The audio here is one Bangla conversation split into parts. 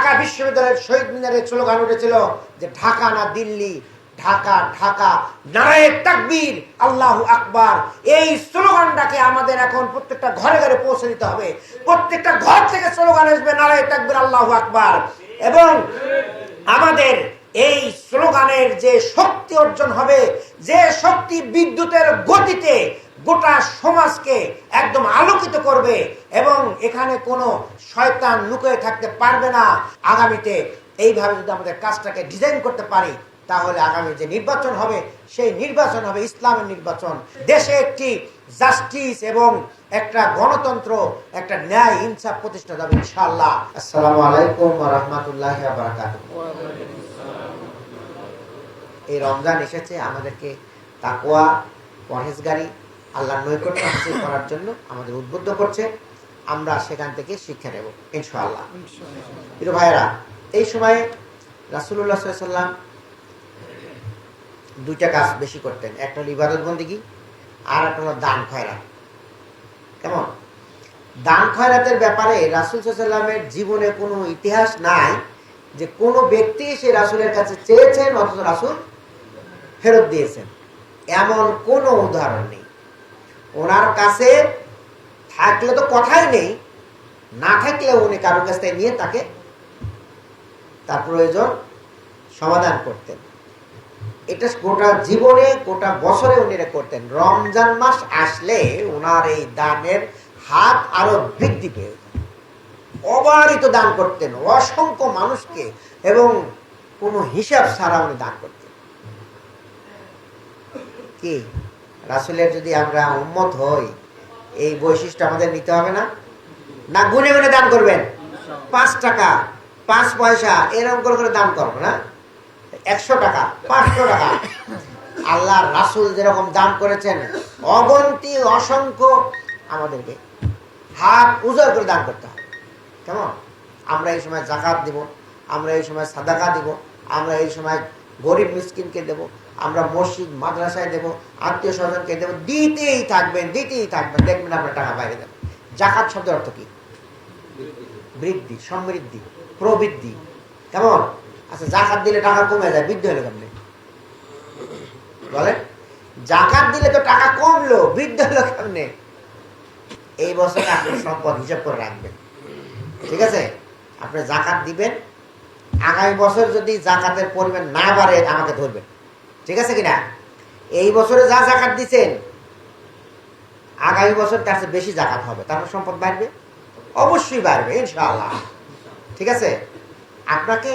ঢাকা বিশ্ববিদ্যালয়ের শহীদ মিনারে স্লোগান উঠেছিল যে ঢাকা না দিল্লি, ঢাকা ঢাকা, নারায়ে তাকবীর, আল্লাহু আকবার। এই স্লোগানটাকে আমাদের এখন প্রত্যেকটা ঘরে ঘরে পৌঁছে দিতে হবে। প্রত্যেকটা ঘর থেকে স্লোগান আসবে নারায়ে তাকবীর, আল্লাহু আকবার। এবং আমাদের এই স্লোগানের যে শক্তি অর্জন হবে, যে শক্তি বিদ্যুতের গতিতে গোটা সমাজকে একদম আলোকিত করবে এবং এখানে কোনো শয়তান লুকিয়ে থাকতে পারবে না। আগামীতে এইভাবে যদি আমাদের কাজটাকে ডিজাইন করতে পারি, তাহলে আগামী যে নির্বাচন হবে সেই নির্বাচন হবে ইসলামের নির্বাচন। দেশে একটি জাস্টিস এবং একটা গণতন্ত্র, একটা ন্যায় ইনসাফ প্রতিষ্ঠা হবে ইনশাআল্লাহ। আসসালামু আলাইকুম ওয়া রাহমাতুল্লাহি ওয়া বারাকাতুহু। এই রমজান এসেছে আমাদেরকে তাকওয়া, পরহেজগারি, আল্লাহর নৈকট্য হাসিল করার জন্য আমাদের উদ্বুদ্ধ করছে। আমরা সেখান থেকে শিক্ষা নেব ইনশাআল্লাহ। প্রিয় ভাইয়েরা, এই সময়ে রাসূলুল্লাহ সাল্লাল্লাহু আলাইহি ওয়াসাল্লাম দুইটা কাজ বেশি করতেন। একটা হলো ইবাদত বন্দেগী, আর একটা হলো দান খয়রাত। কেমন? দান খয়রাতের ব্যাপারে রাসূল সাল্লাল্লাহু আলাইহি ওয়াসাল্লামের জীবনে কোনো ইতিহাস নাই যে কোনো ব্যক্তি সে রাসূলের কাছে চেয়েছেন অথচ রাসূল ফেরত দিয়েছেন, এমন কোনো উদাহরণ নেই। ওনার কাছে থাকলে তো কথাই নেই, না থাকলে উনি কারোর কাছ থেকে নিয়ে তাকে তার প্রয়োজন সমাধান করতেন। এটা গোটা জীবনে, গোটা বছরে উনি এটা করতেন। রমজান মাস আসলে ওনার এই দানের হাত আরো বৃদ্ধি পেয়ে অবারিত দান করতেন অসংখ্য মানুষকে, এবং কোনো হিসাব ছাড়া উনি দান করতেন। কি রাসূলের যদি আমরা উম্মত হই, এই বৈশিষ্ট্য আমাদের নিতে হবে না? না গুনে গুনে দান করবেন? 5 টাকা 5 পয়সা এরকম করে দান করবো না, 100 টাকা 500 টাকা। আল্লাহ রাসূল যেরকম দান করেছেন অগন্তি অসংখ্য, আমাদেরকে হাত উজাড় করে দান করতে হবে। কেমন? আমরা এই সময় যাকাত দিব, আমরা এই সময় সাদাকা দিব, আমরা এই সময় গরিব মিসকিনকে দেব, আমরা মসজিদ মাদ্রাসায় দেব, আত্মীয় স্বজনকে দেব, দিতেই থাকবেন দিতেই থাকবেন, দেখবেন আপনার টাকা বাইরে দেবেন। যাকাত শব্দের অর্থ কি? বৃদ্ধি, সমৃদ্ধি, প্রবৃদ্ধি। কেমন? আচ্ছা, যাকাত দিলে টাকা কমে যায়, বৃদ্ধি হলো কেমনে বলেন? যাকাত দিলে তো টাকা কমলো, বৃদ্ধি হলো কেমনে? এই বছরে আপনি সম্পদ হিসাব করে রাখবেন, ঠিক আছে? আপনি যাকাত দিবেন, আগামী বছর যদি যাকাতের পরিমাণ না বাড়ে আমাকে ধরবেন, ঠিক আছে কিনা? এই বছরে যা যাকাত দিচ্ছেন আগামী বছর তার চেয়ে বেশি যাকাত হবে, তারপর সম্পদ বাড়বে, অবশ্যই বাড়বে ইনশাআল্লাহ, ঠিক আছে? আপনাকে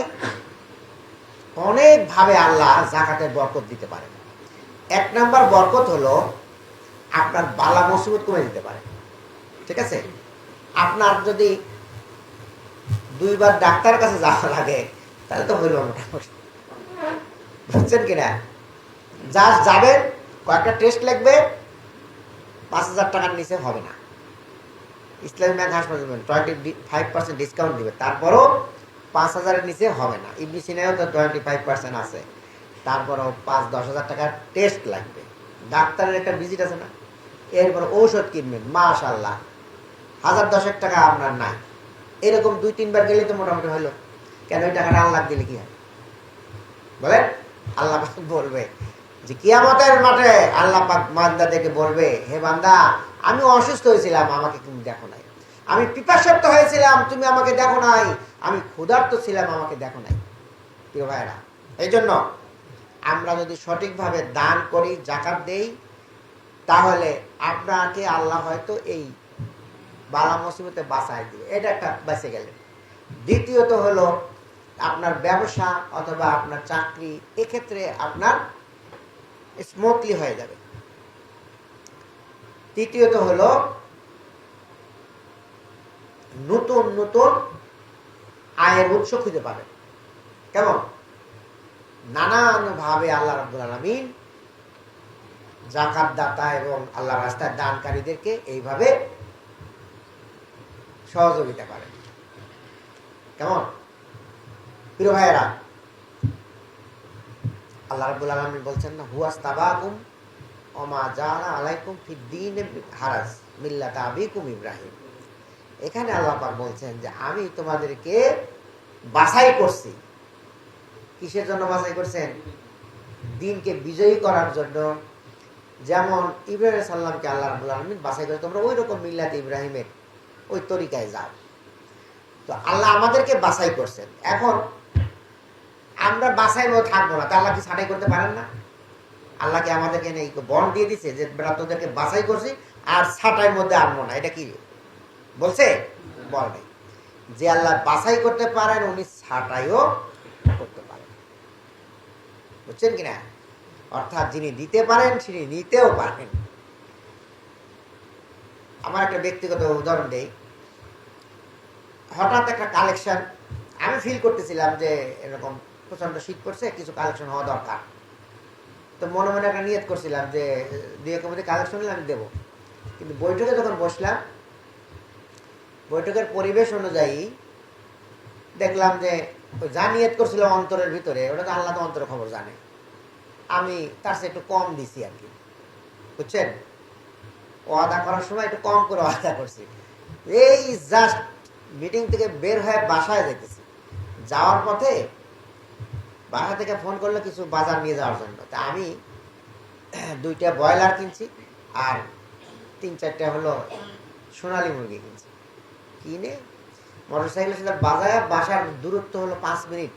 অনেকভাবে আল্লাহ যাকাতের বরকত দিতে পারে। 1 নাম্বার বরকত হলো আপনার বালা মুসিবত কমে দিতে পারে, ঠিক আছে? আপনার যদি 2 বার ডাক্তারের কাছে যাওয়া লাগে তাহলে তো হইল মোটামুটি, বুঝছেন কিনা? যা যাবেন, কয়েকটা টেস্ট লাগবে, 5,000 টাকার নিচে হবে না। ইসলামী ব্যাংক হাসপাতাল 25% ডিসকাউন্ট দিবে, তারপরও 5,000-এর নিচে হবে না। ইবনে সিনায়ও তো 25% আছে, তারপরও 5-10 হাজার টাকার টেস্ট লাগবে। ডাক্তারের একটা ভিজিট আছে না, এরপর ঔষধ কিনবেন, মাশাআল্লাহ 1000-10 টাকা আপনার নাই, এরকম 2-3 বার গেলে তো মোটামুটি হলো। কেন? ওই টাকাটা আল্লাহ দিলে কি হয় বলেন? আল্লাহ বলবে যে কিয়ামতের মাঠে আল্লাহ পাক বান্দাদেরকে বলবে, হে বান্দা, আমি অসুস্থ হয়েছিলাম, আমাকে তুমি দেখো নাই, আমি পিপাসার্ত হয়েছিলাম, তুমি আমাকে দেখো নাই, আমি ক্ষুধার্ত ছিলাম, আমাকে দেখো নাই। প্রিয় ভাইরা, এই জন্য আমরা যদি সঠিকভাবে দান করি, যাকাত দেই, তাহলে আপনাকে আল্লাহ হয়তো এই বালা মুসিবতে বাঁচায় দিবে, এটা একটা বেঁচে গেলেন। দ্বিতীয়ত হলো আপনার ব্যবসা অথবা আপনার চাকরি, এক্ষেত্রে আপনার স্মুথলি হয়ে যাবে। তৃতীয়ত হলো নতুন নতুন আয়ের উৎস খুঁজে পাবেন। কেমন? নানানভাবে আল্লাহ রাব্বুল আলামিন যাকাত দাতা এবং আল্লাহ রাস্তায় দানকারীদেরকে এইভাবে সহযোগিতা করেন। কেমন? প্রিয় ভাইয়েরা, আল্লাহ রাব্বুল আলামিন বলছেন না, হুয়াস্তাবাকুম ওমা জাআলা আলাইকুম ফিদ্দীন হারাজ মিল্লাতা আবিকুম ইব্রাহিম। এখানে আল্লাহ পাক বলছেন যে আমি তোমাদেরকে বাছাই করছি। কিসের জন্য বাছাই করছেন? দিনকে বিজয়ী করার জন্য। যেমন ইব্রাহিম সাল্লামকে আল্লাহ রাব্বুল আলামিন বাছাই করে তোমরা ওই রকম মিল্লাত ইব্রাহিমের ওই তরিকায় যাও। তো আল্লাহ আমাদেরকে বাছাই করছেন। এখন আমরা বাছাই মতো থাকবো না, তা আল্লাহ কি ছাঁটাই করতে পারেন না? আল্লাহকে আমাদেরকে নেই বন্ড দিয়ে দিচ্ছে যে বেটা তোদেরকে বাছাই করছি আর ছাঁটাইয়ের মধ্যে আনবো না, এটা কি বলছে? বল নাই। যে আল্লাহ বাছাই করতে পারেন উনি ছাঁটাইও করতে পারেন, বুঝছেন কিনা? অর্থাৎ যিনি দিতে পারেন তিনি নিতেও পারেন। আমার একটা ব্যক্তিগত উদাহরণ দেই। হঠাৎ একটা কালেকশন আমি ফিল করতেছিলাম যে এরকম প্রচন্ড শীত পড়ছে, কিছু কালেকশন হওয়া দরকার। তো মনে মনে একটা নিয়ত করছিলাম যে দুই এক মধ্যে কালেকশন হলে আমি দেবো। কিন্তু বৈঠকে যখন বসলাম, বৈঠকের পরিবেশ অনুযায়ী দেখলাম যে যা নিয়ত করছিলাম অন্তরের ভিতরে, ওটা তো আল্লাহ তো অন্তরের খবর জানে, আমি তার চেয়ে একটু কম দিছি আর কি, বুঝছেন? ওয়াদা করার সময় একটু কম করে ওয়াদা করছি। এই জাস্ট মিটিং থেকে বের হয়ে বাসায় যেতেছি, যাওয়ার পথে বাসা থেকে ফোন করলো কিছু বাজার নিয়ে যাওয়ার জন্য। তা আমি 2টা ব্রয়লার কিনছি আর 3-4টা হলো সোনালী মুরগি কিনছি। কিনে মোটরসাইকেলের সাথে বাজায়, বাসার দূরত্ব হলো 5 মিনিট।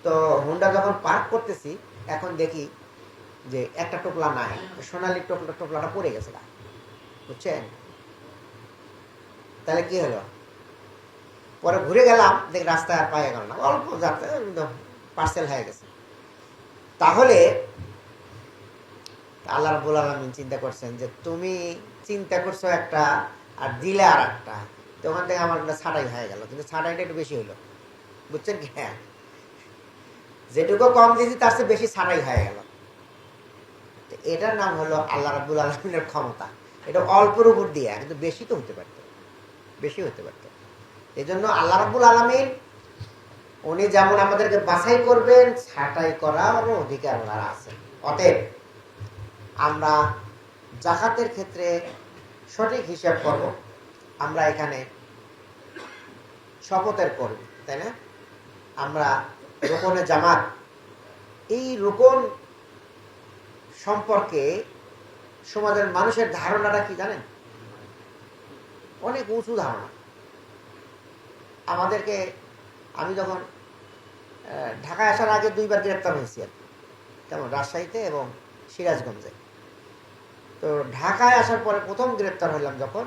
তো হুন্ডা যখন পার্ক করতেছি, এখন দেখি যে একটা টোপলা নাই, সোনালী টোপলাটা পড়ে গেছে, বুঝছেন? তাহলে কি হলো? পরে ঘুরে গেলাম, দেখি রাস্তায় আর পাওয়া গেল না, অল্প যাতে পার্সেল হয়ে গেছে। তাহলে আল্লাহ রাব্বুল আলামিন চিন্তা করছেন যে তুমি চিন্তা করছো একটা আর দিলে আর একটা, তো ওখান থেকে আমার একটা ছাড়াই হয়ে গেল, কিন্তু ছাড়াইটা একটু বেশি হলো, বুঝছেন কি? হ্যাঁ, যেটুকু কম দিয়েছি তার চেয়ে বেশি ছাড়াই হয়ে গেল। এটার নাম হলো আল্লাহ রাব্বুল আলামিনের ক্ষমতা। এটা অল্পের উপর দিয়ে, কিন্তু বেশি তো হতে পারত, বেশি হতে পারত। এই জন্য আল্লাহ রাব্বুল আলামিন উনি যেমন আমাদেরকে বাছাই করবেন, ছাঁটাই করার অধিকার ওনার আছে। অতএব আমরা জাকাতের ক্ষেত্রে সঠিক হিসাব করব। আমরা এখানে শপথের করব, তাই না? আমরা রুকনে জামাত, এই রুকন সম্পর্কে সমাজের মানুষের ধারণাটা কি জানেন? অনেক উঁচু ধারণা। আমাদেরকে, আমি যখন ঢাকায় আসার আগে 2বার গ্রেপ্তার হয়েছি আর কি, কেমন রাজশাহীতে এবং সিরাজগঞ্জে। তো ঢাকায় আসার পরে প্রথম গ্রেপ্তার হলাম যখন,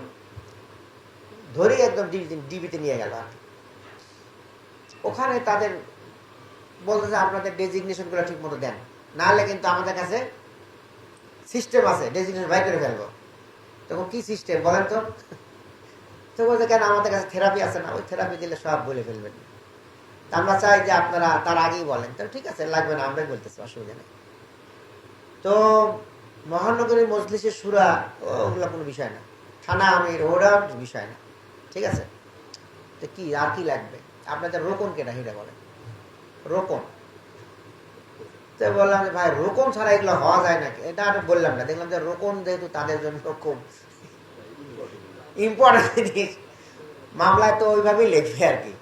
ধরেই একদম ডিবিতে নিয়ে গেল আর কি। ওখানে তাদের বলতে যে আপনাদের ডেজিগনেশন গুলো ঠিক মতো দেন, না হলে কিন্তু আমাদের কাছে সিস্টেম আছে, ডেজিগনেশন বাই করে ফেলবো। তখন কি সিস্টেম বলেন তো? তো বলতে কেন আমাদের কাছে থেরাপি আছে না, ওই থেরাপি দিলে সব বলে ফেলবেন। আমরা চাই যে আপনারা তার আগেই বলেন। তো ঠিক আছে, লাগবে না, আমরাই বলতেছি, অসুবিধা নেই। তো মহানগরী মজলিসের সুরা ওগুলো কোনো বিষয় না, থানা আমির ওরা বিষয় না, ঠিক আছে? তো কি আর কি লাগবে? আপনাদের রোকন কেনা হিটা বলেন, রোকন। তো বললাম যে ভাই রোকন ছাড়া এগুলো হওয়া যায় নাকি? এটা আর বললাম না, দেখলাম যে রোকন যেহেতু তাদের জন্য খুব ইম্পর্টেন্ট জিনিস, মামলায় তো ওইভাবেই লেখবে আর কি।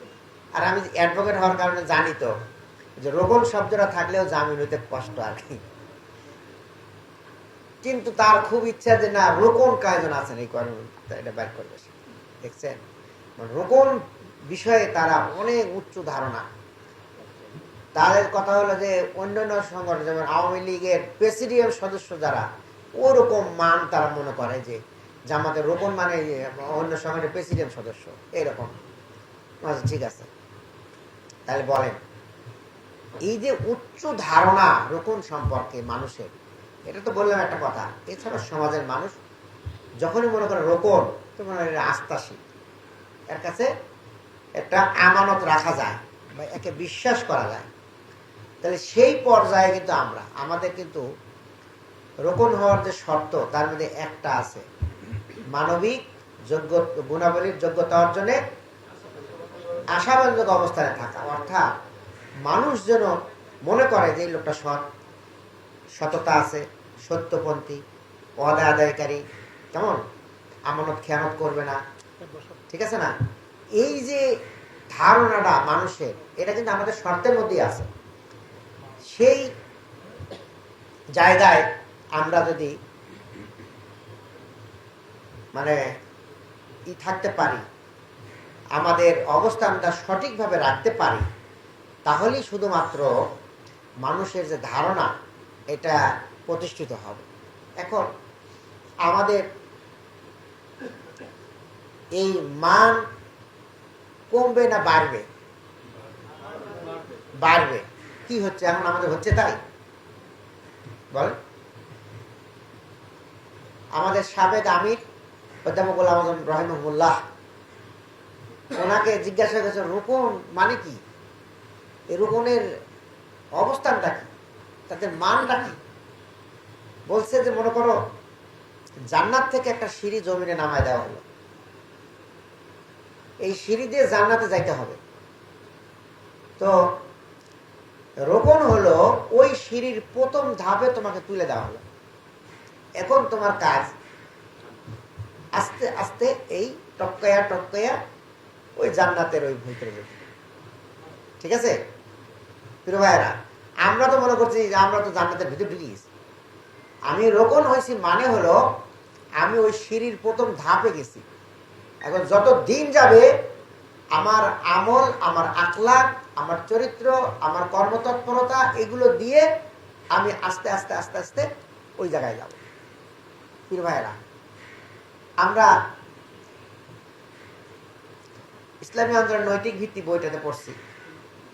আর আমি অ্যাডভোকেট হওয়ার কারণে জানি তো যে রোকন শব্দটা থাকলেও জামিন হইতে কষ্ট আর কি। কিন্তু তার খুব ইচ্ছা যে না, রোকন কয়জন আছেন এই কর্ম, এটা বের করবে। দেখছেন, রোকন বিষয়ে তারা অনেক উচ্চ ধারণা। তাদের কথা হলো যে অন্যান্য সংগঠন যেমন আওয়ামী লীগের প্রেসিডিয়াম সদস্য যারা, ওরকম মান তারা মনে করে যে জামাতের রোকন মানে অন্য সংগঠনের প্রেসিডিয়াম সদস্য, এরকম। ঠিক আছে, তাহলে বলেন, এই যে উচ্চ ধারণা রোকন সম্পর্কে মানুষের, এটা তো বললাম একটা কথা। এছাড়া সমাজের মানুষ যখনই মনে করে রোকন, তো মনে হয় আস্থাশীল, এর কাছে একটা আমানত রাখা যায় বা একে বিশ্বাস করা যায়। তাহলে সেই পর্যায়ে কিন্তু আমাদের কিন্তু রোকন হওয়ার যে শর্ত, তার মধ্যে একটা আছে, মানবিক গুণাবলীর যোগ্যতা অর্জনে আশাবাঞ্জক অবস্থানে থাকা। অর্থাৎ মানুষ যেন মনে করে যে এই লোকটা সততা আছে, সত্যপন্থী, ওয়াদা আদায়কারী, কেমন আমানত খেয়ানত করবে না, ঠিক আছে না? এই যে ধারণাটা মানুষের, এটা কিন্তু আমাদের শর্তের মধ্যেই আছে। সেই জায়গায় আমরা যদি মানে থাকতে পারি, আমাদের অবস্থানটা সঠিকভাবে রাখতে পারি, তাহলেই শুধুমাত্র মানুষের যে ধারণা এটা প্রতিষ্ঠিত হবে। এখন আমাদের এই মান কমবে না বাড়বে? বাড়বে। কি হচ্ছে এখন আমাদের হচ্ছে তাই? বল। আমাদের সাবেক আমির অধ্যাপক গোলাম আযম রাহিমাহুল্লাহ, ওনাকে জিজ্ঞাসা করেছে রুকুন মানে কি, এই রুকুনের অবস্থানটা কি, তাদের মানটা কি? বলছে যে মনে করো জান্নাত থেকে একটা সিঁড়ি জমিনে নামায় দেওয়া হলো, এই সিঁড়ি দিয়ে জান্নাতে যাইতে হবে। তো রোপণ হলো ওই সিঁড়ির প্রথম ধাপে তোমাকে তুলে দেওয়া হলো। এখন তোমার কাজ আস্তে আস্তে এই টপকায়া টপকায়া ওই জান্নাতের ওই ভিতরে যেতে। ঠিক আছে প্রিয় ভাইয়েরা, আমরা তো মনে করছি যে আমরা তো জান্নাতের ভিতরে ঢুকে গেছি। আমি রোপণ হয়েছি মানে হলো আমি ওই সিঁড়ির প্রথম ধাপে গেছি। এখন যত দিন যাবে আমার আমল, আমার আখলাক, আমার চরিত্র, আমার কর্মতৎপরতা, এগুলো দিয়ে আমি আস্তে আস্তে আস্তে আস্তে ওই জায়গায় যাব। প্রিয় ভাইয়েরা, আমরা ইসলামী আন্দোলন নৈতিক ভিত্তি বইটাতে পড়ছি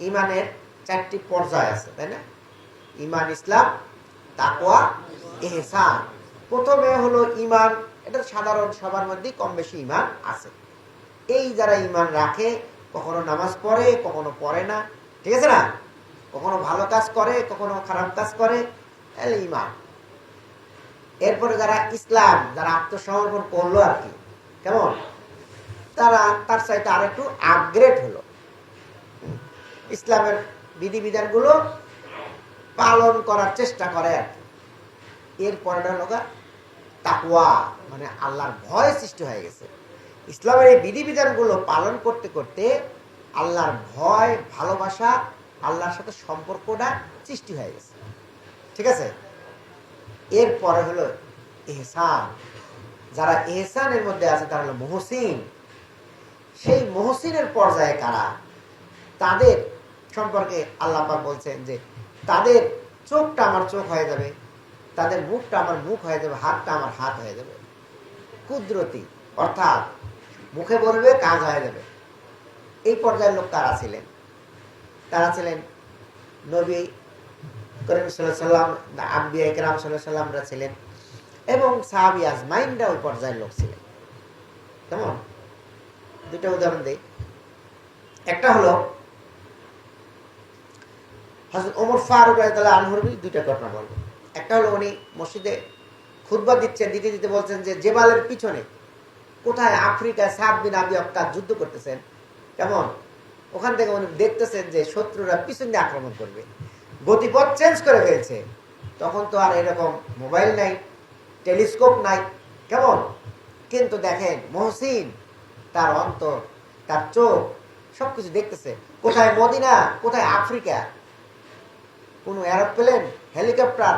ইমানের 4টি পর্যায় আছে, তাই না? ইমান, ইসলাম, তাকওয়া, ইহসান। প্রথমে হলো ইমান, এটা সাধারণ সবার মধ্যেই কম বেশি ইমান আছে। এই যারা ইমান রাখে, কখনো নামাজ পড়ে কখনো পড়ে না, ঠিক আছে না, কখনো ভালো কাজ করে কখনো খারাপ কাজ করে, ইমান। এরপরে যারা ইসলাম, যারা আত্মসমর্পণ করলো আর কি, কেমন, তারা তার চাইতে আর একটু আপগ্রেড হলো, ইসলামের বিধিবিধানগুলো পালন করার চেষ্টা করে আর কি। এরপরে হলো তাকওয়া, মানে আল্লাহর ভয় সৃষ্টি হয়ে গেছে। ইসলামের এই বিধিবিধানগুলো পালন করতে করতে আল্লাহর ভয়, ভালোবাসা, আল্লাহর সাথে সম্পর্কটা সৃষ্টি হয়ে গেছে। ঠিক আছে। এরপরে হলো ইহসান। যারা ইহসানের মধ্যে আছে তারা হলো মুহসিন। সেই মুহসিনের পর্যায়ে কারা, তাদের সম্পর্কে আল্লাহ পাক বলছেন যে তাদের চোখটা আমার চোখ হয়ে যাবে, তাদের মুখটা আমার মুখ হয়ে যাবে, হাতটা আমার হাত হয়ে যাবে। কুদরতি, অর্থাৎ মুখে বলবে কাজ হয়ে যাবে। এই পর্যায়ের লোক তারা ছিলেন। তারা ছিলেন নবী করিম সাল্লাল্লাহু আলাইহি ওয়াসাল্লাম, আম্বিয়া ইকরাম সাল্লাল্লাহু আলাইহি ওয়াসাল্লামরা ছিলেন, এবং সাহাবী আজমাইনরা ওই পর্যায়ের লোক ছিলেন। কেমন, দুটো উদাহরণ দেই। একটা হলো হযরত ওমর ফারুক রাদিয়াল্লাহু আনহুর দুইটা ঘটনা বলবো। একটা হলো উনি মসজিদে খুতবা দিচ্ছেন, দিতে দিতে বলছেন যে জেবালের পিছনে কোথায় আফ্রিকায় সাদ বিন আবি ওয়াক্কাস যুদ্ধ করতেছেন, কেমন, ওখান থেকে উনি দেখতেছেন যে শত্রুরা পিছন দিয়ে আক্রমণ করবে, গতিপথ চেঞ্জ করে ফেলছে। তখন তো আর এরকম মোবাইল নাই, টেলিস্কোপ নাই, কেমন, কিন্তু দেখেন মহসিন, তার অন্তর, তার চোখ সবকিছু দেখতেছে। কোথায় মদিনা, কোথায় আফ্রিকা, কোনো এরোপ্লেন, হেলিকপ্টার,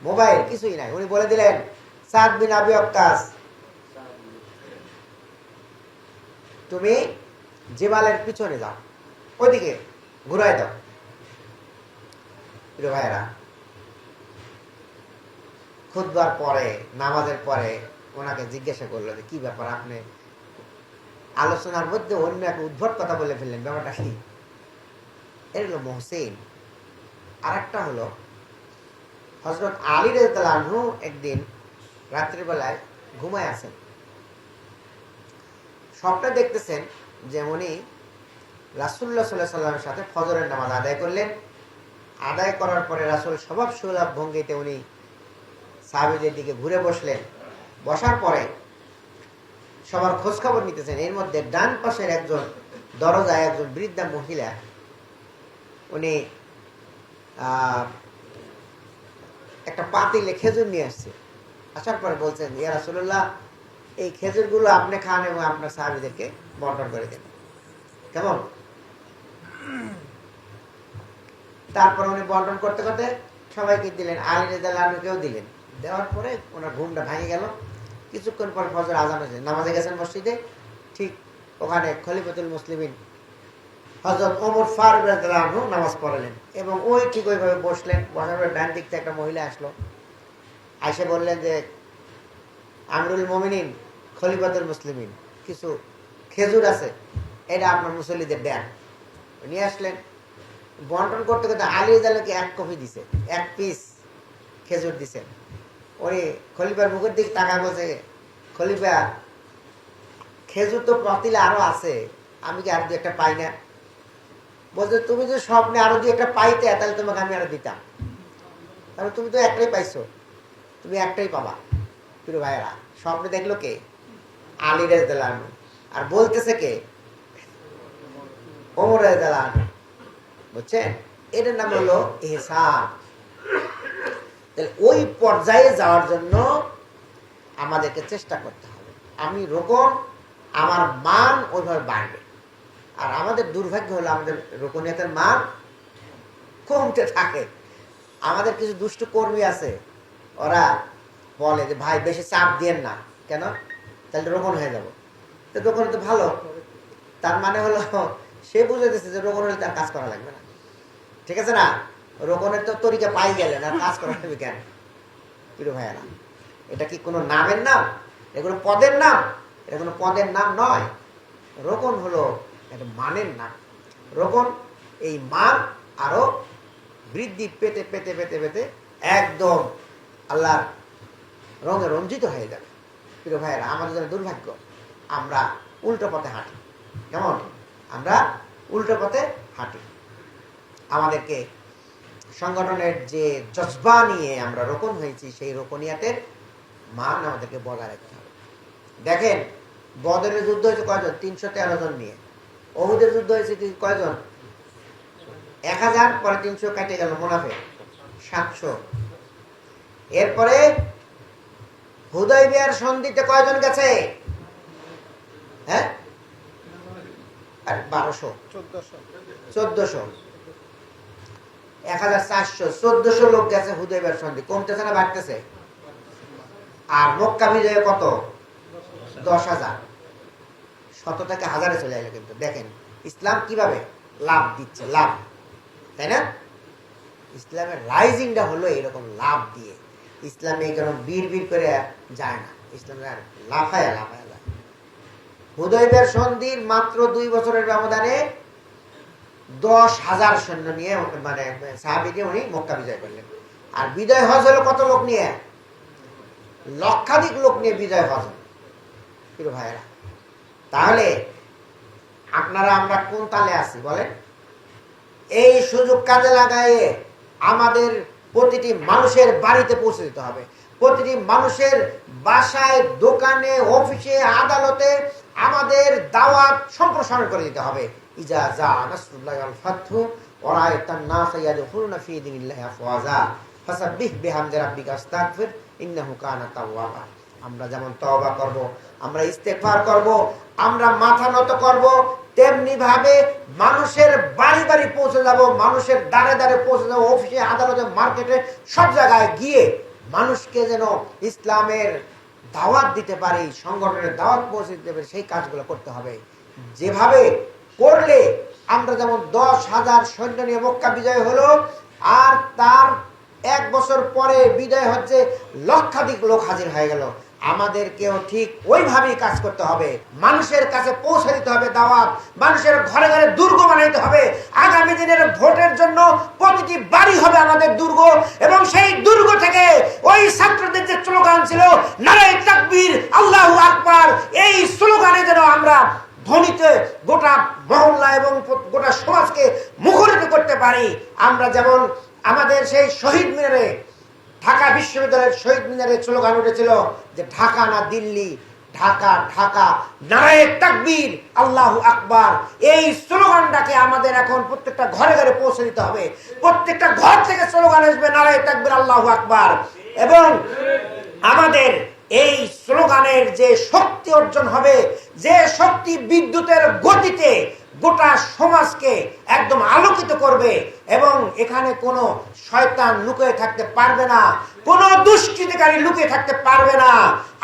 মোবাইল কিছুই নাই। উনি বলে দিলেন সাদ বিন আবি ওয়াক্কাস, তুমি জেবালের পিছনে যাও, ওইদিকে ঘুরাই দাও। প্রিয় ভাইয়েরা, খুতবার পরে, নামাজের পরে ওনাকে জিজ্ঞাসা করলো যে কি ব্যাপার, আপনি আলোচনার মধ্যে অন্য এক উদ্ভট কথা বলে ফেললেন, ব্যাপারটা কি? এর হলো মহসিন। আর একটা হলো হযরত আলী রাদিয়াল্লাহু আনহু একদিন রাত্রিবেলায় ঘুমায় আছেন, স্বপ্নে দেখতেছেন যে উনি রাসূলুল্লাহ সাল্লাল্লাহু আলাইহি ওয়াসাল্লামের সাথে ফজরের নামাজ আদায় করলেন। আদায় করার পরে রাসূল স্বভাব সুলভ ভঙ্গিতে উনি সাহাবীদের দিকে ঘুরে বসলেন। বসার পরে সবার খোঁজ খবর নিতেছেন। এর মধ্যে ডান পাশের একজন দরজায় একজন বৃদ্ধা মহিলা, উনি একটা পাতিলে খেজুর নিয়ে আসছে। আসার পরে বলছেন, ইয়া রাসূলুল্লাহ, এই খেজুরগুলো আপনি খান এবং আপনার সাহাবীদেরকে বন্টন করে দেন। কেমন, তারপর উনি বন্টন করতে করতে সবাইকে দিলেন, আলী রাদিয়াল্লাহু আনহুকেও দিলেন। দেওয়ার পরে ওনার ঘুমটা ভেঙে গেল। কিছুক্ষণ পর ফজর আজান হয়েছে, নামাজে গেছেন মসজিদে। ঠিক ওখানে খলিফাতুল মুসলিমিন হযরত ওমর ফারুক রাদিয়াল্লাহু আনহু নামাজ পড়ালেন এবং ওই ঠিক ওইভাবে বসলেন। বসার পরে ডান দিক থেকে একটা মহিলা আসলো, আইসে বললেন যে আমিরুল মুমিনিন খলিফাতুল মুসলিমিন, কিছু খেজুর আছে, এটা আপনার মুসল্লিদের দেন। নিয়ে আসলেন। বন্টন করতে করতে আলী রাদিয়াল্লাহুকে এক কপি দিছে, এক পিস খেজুর দিছেন। উনি খলিফার মুখের দিকে তাকা বলছে, খলিফা খেজুর তো পাতিলে আরো আছে, আমি কি আর দু একটা পাই না? বলছে তুমি যদি স্বপ্নে আরো দু একটা পাইতে তাহলে তোমাকে আমি আরো দিতাম, তাহলে তুমি তো একটাই পাইছো, তুমি একটাই পাবা। প্রিয় ভাইয়েরা, স্বপ্নে দেখলো কে? আলী রাদিয়াল্লাহু আনহু। আর বলতেছে কে? ওমর রাদিয়াল্লাহু আনহু। বুঝছেন? এটার নাম হলো ইহসান। তাহলে ওই পর্যায়ে যাওয়ার জন্য আমাদেরকে চেষ্টা করতে হবে। আমি রোকন, আমার মান ওইভাবে বাড়বে। আর আমাদের দুর্ভাগ্য হলো আমাদের রোকনিয়তের মান কমতে থাকে। আমাদের কিছু দুষ্ট কর্মী আছে, ওরা বলে যে ভাই বেশি চাপ দিয়েন না, কেন? তাহলে রোকন হয়ে যাব। তো রোকন তো ভালো, তার মানে হলো সে বুঝে দিচ্ছে যে রোকন হলে তার কাজ করা লাগবে না। ঠিক আছে না? রোকনের তো তরিকা পাই গেলেন, আর কাজ করা লাগবে কেন? প্রিয় ভাইয়েরা, এটা কি কোনো নামের নাম? এগুলো পদের নাম? এটা কোনো পদের নাম নয়। রোকন হলো একটা মানের নাম। রোকন এই মান আরো বৃদ্ধি পেতে পেতে পেতে পেতে একদম আল্লাহর রঙে রঞ্জিত হয়ে যাবে। প্রিয় ভাইয়েরা, আমাদের জন্য দুর্ভাগ্য, আমরা উল্টো পথে হাঁটি। কেমন? আমরা উল্টো পথে হাঁটি। আমাদেরকে সংগঠনের যে জজবা নিয়ে আমরা রোকন হয়েছি, সেই রোকনিয়াতের মান আমাদেরকে বজায় রাখতে হবে। দেখেন, বদরের যুদ্ধ হয়েছে কয়জন? 313 জন নিয়ে। ওহুদের যুদ্ধ হয়েছে কয়জন? 1000, পরে 300 কেটে গেল, মুনাফিক 700। এরপরে হুদাইবিয়ার সন্ধিতে কয়জন গেছে? হ্যাঁ, 1200, 1400, 1400, 1400 লোক গেছে হুদাইবিয়ার সন্ধি। কমতেছে না বাড়তেছে? আর মক্কা বিজয়ে কত? 10,000। 100 থেকে 1000-এ চলে এলো। কিন্তু দেখেন ইসলাম কিভাবে লাভ দিচ্ছে, লাভ, তাই না? ইসলামের রাইজিংটা হলো এরকম লাভ দিয়ে। ইসলামে কারণ বীর বীর করে যায় না, ইসলামের লাফায়া লাফায়া যায়। হুদাইবিয়ার সন্ধির মাত্র 2 বছরের ব্যবধানে 10,000 সৈন্য নিয়ে, মানে সাহাবী দিয়ে উনি মক্কা বিজয় করলেন। আর বিজয় হজ হলো কত লোক নিয়ে? লক্ষাধিক লোক নিয়ে বিজয় হজ। প্রিয় ভাইয়েরা, তাহলে আপনারা আমরা কোন তালে আছি বলেন? এই সুযোগ কাজে লাগায়ে আমাদের প্রতিটি মানুষের বাড়িতে পৌঁছে দিতে হবে। প্রতিটি মানুষের বাসায়, দোকানে, অফিসে, আদালতে আমাদের দাওয়াত সম্প্রসারণ করে দিতে হবে। ইজা যা নাসরুল্লাহি ওয়াল ফাতহু ওয়া রাআইতান নাসা ইয়াদখুলুনা ফি দীনিল্লাহি আফওয়াজা ফাসাব্বিহ বিহামদি রাব্বিকা আস্তাগফির ইন্নাহু কানা তাওয়াবা। আমরা যেমন তওবা করব, আমরা ইস্তেগফার করব, আমরা মাথা নত করব, তেমনি ভাবে মানুষের বাড়ি বাড়ি পৌঁছে যাব, মানুষের দ্বারে দ্বারে পৌঁছে যাব, অফিসে, আদালতে, মার্কেটে, সব জায়গায় গিয়ে মানুষকে যেন ইসলামের দাওয়াত দিতে পারি, সংগঠনের দাওয়াত পৌঁছে দিতে পারি, সেই কাজগুলো করতে হবে। যেভাবে করলে আমরা যেমন 10,000 সৈন্য নিয়ে মক্কা বিজয় হলো, আর তার 1 বছর পরে বিজয় হচ্ছে, লক্ষাধিক লোক হাজির হয়ে গেল। আমাদেরকেও ঠিক ওইভাবেই কাজ করতে হবে। মানুষের কাছে পৌঁছে দিতে হবে দাওয়াত, মানুষের ঘরে ঘরে দুর্গ বানাইতে হবে। আগামী দিনের ভোটের জন্য প্রতিটি বাড়ি হবে আমাদের দুর্গ, এবং সেই দুর্গ থেকে ওই ছাত্রদের যে স্লোগান ছিল নারায়ে তাকবীর, আল্লাহু আকবার, এই স্লোগানে যেন আমরা ধ্বনিতে গোটা মহল্লা এবং গোটা সমাজকে মুখরিত করতে পারি। আমরা যেমন আমাদের সেই শহীদ মিনারে, ঢাকা বিশ্ববিদ্যালয়ের শহীদ মিনারে স্লোগান উঠেছিল যে ঢাকা না দিল্লি, ঢাকা ঢাকা, নারায়ে তাকবীর, আল্লাহু আকবার। এই স্লোগানটাকে আমাদের এখন প্রত্যেকটা ঘরে ঘরে পৌঁছে দিতে হবে। প্রত্যেকটা ঘর থেকে স্লোগান আসবে নারায়ে তাকবীর, আল্লাহু আকবার। এবং আমাদের এই স্লোগানের যে শক্তি অর্জন হবে, যে শক্তি বিদ্যুতের গতিতে গোটা সমাজকে একদম আলোকিত করবে এবং এখানে কোনো শয়তান লুকিয়ে থাকতে পারবে না, কোনো দুষ্কৃতিকারী লুকিয়ে থাকতে পারবে না।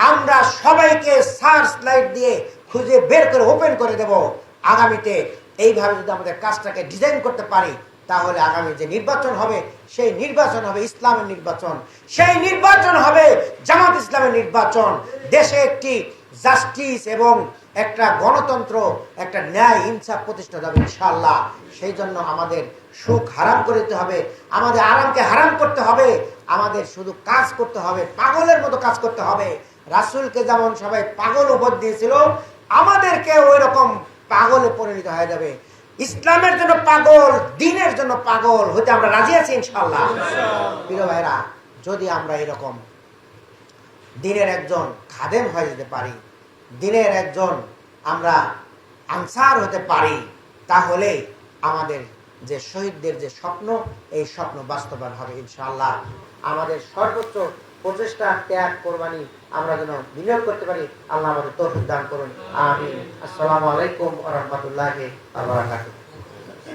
আমরা সবাইকে সার্চ লাইট দিয়ে খুঁজে বের করে ওপেন করে দেব। আগামীতে এইভাবে যদি আমাদের কাজটাকে ডিজাইন করতে পারি, তাহলে আগামী যে নির্বাচন হবে সেই নির্বাচন হবে ইসলামের নির্বাচন, সেই নির্বাচন হবে জামাত ইসলামের নির্বাচন। দেশে একটি জাস্টিস এবং একটা গণতন্ত্র, একটা ন্যায় ইনসাফ প্রতিষ্ঠা হবে ইনশাআল্লাহ। সেই জন্য আমাদের সুখ হারাম করে দিতে হবে, আমাদের আরামকে হারাম করতে হবে, আমাদের শুধু কাজ করতে হবে, পাগলের মতো কাজ করতে হবে। রাসূলকে যেমন সবাই পাগল উপর দিয়েছিল, আমাদেরকে ওই রকম পাগলে পরিণত হয়ে যাবে। ইসলামের জন্য পাগল, দ্বীনের জন্য পাগল হতে আমরা রাজি আছি ইনশাআল্লাহ। প্রিয় ভাইরা, যদি আমরা এরকম দ্বীনের একজন খাদেম হয়ে যেতে পারি, দ্বীনের একজন আমরা আনসার হতে পারি, তাহলে আমাদের যে শহীদদের যে স্বপ্ন, এই স্বপ্ন বাস্তবায়ন হবে ইনশাআল্লাহ। আমাদের সর্বোচ্চ প্রচেষ্টা, ত্যাগ, কোরবানি আমরা যেন বিনিয়োগ করতে পারি। আল্লাহ আমাদের তৌফিক দান করুন, আমিন। আসসালামু আলাইকুম ওয়া রাহমাতুল্লাহি ওয়া বারাকাতুহু।